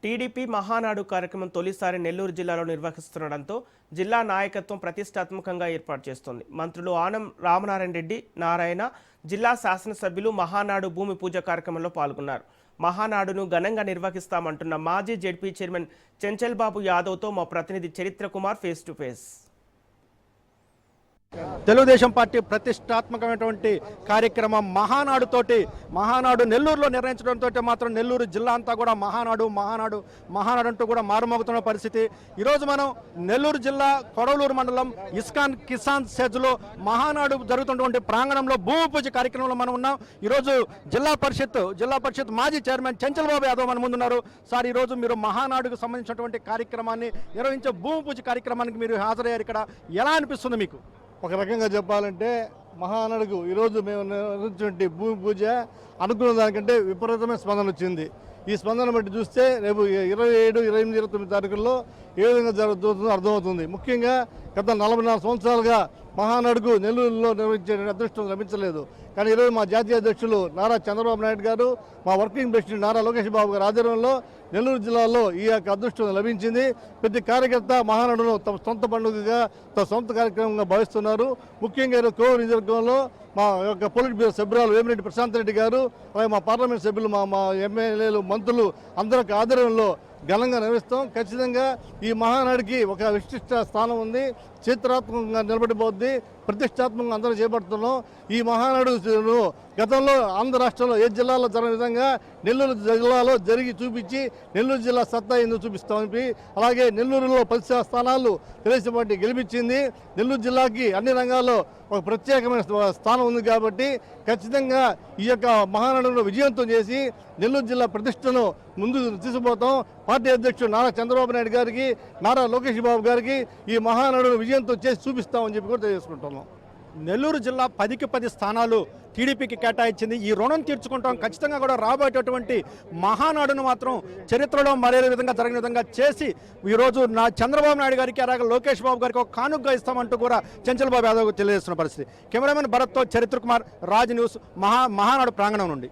TDP Mahanadu కార్యక్రమం తొలిసారి నెల్లూరు జిల్లాలో నిర్వహిస్తుండటంతో జిల్లా నాయకత్వం ప్రతిష్టాత్మకంగా ఏర్పాటు చేస్తోంది. మంత్రులు ఆనం రామనారాయణ రెడ్డి, నారాయణ, జిల్లా శాసనసభ్యులు మహానాడు భూమి పూజ కార్యక్రమంలో పాల్గొన్నారు. మహానాడును ఘనంగా నిర్వహిస్తామంటున్న మాజీ జెడ్పీ చైర్మన్ చెంచల్ బాబు యాదవ్తో మా ప్రతినిధి చరిత్ర Kumar face to face. Telugu Desam party ప్రతిష్టాత్మకమైనటువంటి కార్యక్రమం మహానాడు నెల్లూరులో నిర్వహించడంతో మాత్రం నెల్లూరు జిల్లా అంతా కూడా మహానాడు అంటూ కూడా మారుమోగుతున్న పరిస్థితి. ఈరోజు మనం నెల్లూరు జిల్లా కొడవలూరు మండలం ఇస్కాన్ కిసాన్ సెజ్లో మహానాడు జరుగుతున్నటువంటి ప్రాంగణంలో భూమి పూజ కార్యక్రమంలో మనం ఉన్నాం. ఈరోజు జిల్లా పరిషత్ మాజీ చైర్మన్ చెంచల్ బాబు యాదవ్ మన ముందున్నారు. సార్, ఈరోజు మీరు మహానాడుకు సంబంధించినటువంటి కార్యక్రమాన్ని నిర్వహించే భూమి పూజ కార్యక్రమానికి మీరు హాజరయ్యారు. ఇక్కడ ఎలా అనిపిస్తుంది మీకు? ఒక రకంగా చెప్పాలంటే మహానాడుకు ఈరోజు మేము నిర్వహించినటువంటి భూమి పూజ అనుకున్న దానికంటే విపరీతమైన స్పందన వచ్చింది. ఈ స్పందన బట్టి చూస్తే రేపు 27, 28, 29 తారీఖుల్లో ఏ విధంగా జరుగుతుందో అర్థమవుతుంది. ముఖ్యంగా గత 44 సంవత్సరాలుగా మహానాడుకు నెల్లూరులో నిర్వహించే అదృష్టం లభించలేదు. కానీ ఈరోజు మా జాతీయ అధ్యక్షులు నారా చంద్రబాబు నాయుడు గారు, మా వర్కింగ్ ప్రెసిడెంట్ నారా లోకేష్ బాబు గారి ఆధ్వర్యంలో నెల్లూరు జిల్లాలో ఈ యొక్క అదృష్టం లభించింది. ప్రతి కార్యకర్త మహానాడును తమ సొంత పండుగగా, తమ సొంత కార్యక్రమంగా భావిస్తున్నారు. ముఖ్యంగా ఈరోజు కోవూరు నియోజకవర్గంలో మా యొక్క పొలిట్ బ్యూరో సభ్యురాలు వేమిరెడ్డి ప్రశాంత్ రెడ్డి గారు, అలాగే మా పార్లమెంట్ సభ్యులు, మా ఎమ్మెల్యేలు, మంత్రులు అందరి ఆధ్వర్యంలో ఘనంగా నిర్వహిస్తాం. ఖచ్చితంగా ఈ మహానాడికి ఒక విశిష్ట స్థానం ఉంది, చరిత్రాత్మకంగా నిలబడిపోద్ది, ప్రతిష్టాత్మకంగా అందరూ చేపడుతున్నాం. ఈ మహానాడు గతంలో ఆంధ్ర రాష్ట్రంలో ఏ జిల్లాలో జరగని విధంగా నెల్లూరు జిల్లాలో జరిగి చూపించి నెల్లూరు జిల్లా సత్తా ఎందుకు చూపిస్తామని, అలాగే నెల్లూరులో 10 స్థానాలు తెలుగుదేశం పార్టీ గెలిపించింది. నెల్లూరు జిల్లాకి అన్ని రంగాల్లో ఒక ప్రత్యేకమైన స్థానం ఉంది కాబట్టి ఖచ్చితంగా ఈ యొక్క మహానాడును విజయవంతం చేసి నెల్లూరు జిల్లా ప్రతిష్టను ముందుకు తీసుకుపోతాం. పార్టీ అధ్యక్షుడు నారా చంద్రబాబు నాయుడు గారికి, నారా లోకేష్ బాబు గారికి ఈ మహానాడును విజయంతో చేసి చూపిస్తామని చెప్పి కూడా తెలియజేసుకుంటున్నాం. నెల్లూరు జిల్లా 10కి 10 స్థానాలు టీడీపీకి కేటాయించింది. ఈ రుణం తీర్చుకుంటాం. ఖచ్చితంగా కూడా రాబోయేటటువంటి మహానాడును మాత్రం చరిత్రలో మరే విధంగా జరిగిన విధంగా చేసి ఈరోజు చంద్రబాబు నాయుడు గారికి, అలాగే లోకేష్ బాబు గారికి ఒక కానుగ్గా ఇస్తామంటూ కూడా చెంచల్ బాబు యాదవ్ తెలియజేస్తున్న పరిస్థితి. కెమెరామెన్ భరత్తో చరిత్ర కుమార్, రాజ్ న్యూస్, మహానాడు ప్రాంగణం నుండి.